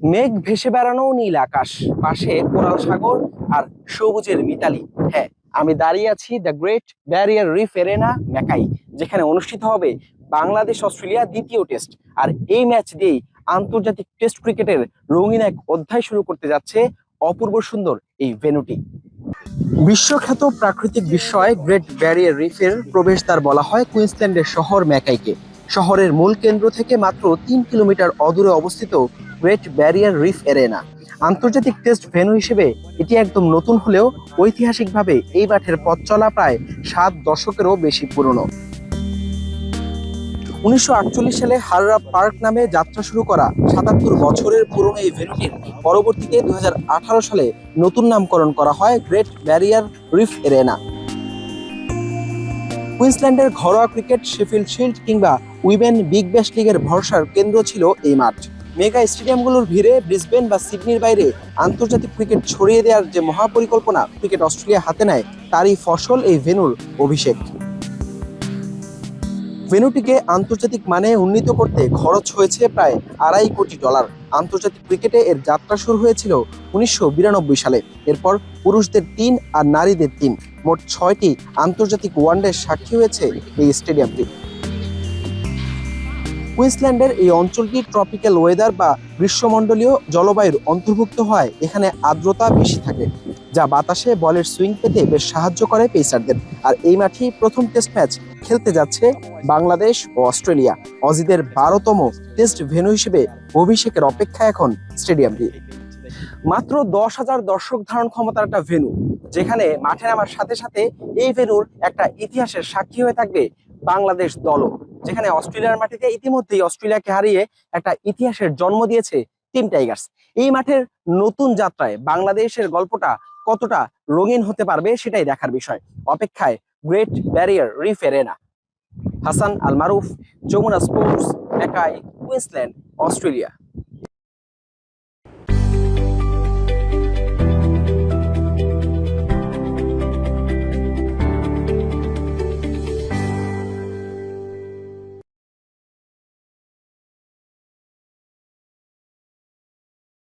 মেঘ ভেসে বেড়ানো নীল আকাশ, পাশে কোরাল সাগর আর সবুজের মিতালি। হ্যাঁ, আমি দাঁড়িয়ে আছি the Great Barrier Reef arena Mackay, যেখানে অনুষ্ঠিত হবে বাংলাদেশ অস্ট্রেলিয়া দ্বিতীয় টেস্ট। আর এই ম্যাচ দিয়েই আন্তর্জাতিক টেস্ট ক্রিকেটের রঙিন এক অধ্যায় শুরু করতে যাচ্ছে অপূর্ব সুন্দর এই ভেন্যুটি। বিশ্বখ্যাত প্রাকৃতিক বিস্ময় গ্রেট ব্যারিয়ার রিফের প্রবেশদ্বার বলা হয় কুইন্সল্যান্ডের শহর ম্যাকাইকে। শহরের মূল কেন্দ্র থেকে মাত্র ৩ কিলোমিটার অদূরে অবস্থিত গ্রেট ব্যারিয়ার রিফ এরেনা। আন্তর্জাতিক টেস্ট ভেন্যু হিসেবে এটি একদম নতুন হলেও ঐতিহাসিকভাবে এই মাঠের পথ চলা প্রায় ৭ দশকেরও বেশি পুরনো। ১৯৪৮ সালে হাররা পার্ক নামে যাত্রা শুরু করা ৭৭ বছরের পুরনো এই ভেন্যুটির পরবর্তীতে ২০১৮ সালে নতুন নামকরণ করা হয় গ্রেট ব্যারিয়ার রিফ এরেনা। কুইন্সল্যান্ডের ঘরোয়া ক্রিকেট, শেফিল্ড শিল্ড কিংবা উইমেন বিগ ব্যাশ লিগের ভরসার কেন্দ্র ছিল এই মাঠ। মেগা স্টেডিয়ামগুলোর ভিড়ে ব্রিসবেন বা সিডনির বাইরে আন্তর্জাতিক ক্রিকেট ছড়িয়ে দেওয়ার যে মহাপরিকল্পনা ক্রিকেট অস্ট্রেলিয়া হাতে নেয়, তারই ফসল এই ভেন্যুর অভিষেক। ভেন্যুটিকে আন্তর্জাতিক মানে উন্নীত করতে খরচ হয়েছে প্রায় $২.৫ কোটি। আন্তর্জাতিক ক্রিকেটে এর যাত্রা শুরু হয়েছিল ১৯৯২ সালে। এরপর পুরুষদের ৩ আর নারীদের ৩, মোট ৬টি আন্তর্জাতিক ওয়ানডে সাক্ষী হয়েছে এই স্টেডিয়ামটি। কুইন্সল্যান্ডের এই অঞ্চলটি ট্রপিক্যাল ওয়েদার বা গ্রীষ্মমণ্ডলীয় জলবায়ুর অন্তর্ভুক্ত হয়। এখানে আর্দ্রতা বেশি থাকে, যা বাতাসে বলের সুইং পেতে বেশ সাহায্য করে পেসারদের। আর এই মাঠেই প্রথম টেস্ট ম্যাচ খেলতে যাচ্ছে বাংলাদেশ ও অস্ট্রেলিয়া। অজিদের ১২তম টেস্ট ভেন্যু হিসেবে অভিষেকের অপেক্ষা এখন স্টেডিয়ামটি। মাত্র ১০,০০০ দর্শক ধারণ ক্ষমতার একটা ভেন্যু, যেখানে মাঠে নামার সাথে সাথে এই ভেন্যুর একটা ইতিহাসের সাক্ষী হয়ে থাকবে বাংলাদেশ দলও, যেখানে অস্ট্রেলিয়ার মাটিতে ইতিমধ্যেই অস্ট্রেলিয়াকে হারিয়ে একটা ইতিহাসের জন্ম দিয়েছে টিম টাইগার্স। এই মাঠের নতুন যাত্রায় বাংলাদেশের গল্পটা কতটা রঙিন হতে পারবে সেটাই দেখার বিষয়। অপেক্ষায় Great Barrier Reef arena. Hasan Al Maruf, Jamuna sports, Mackay, Queensland, Australia.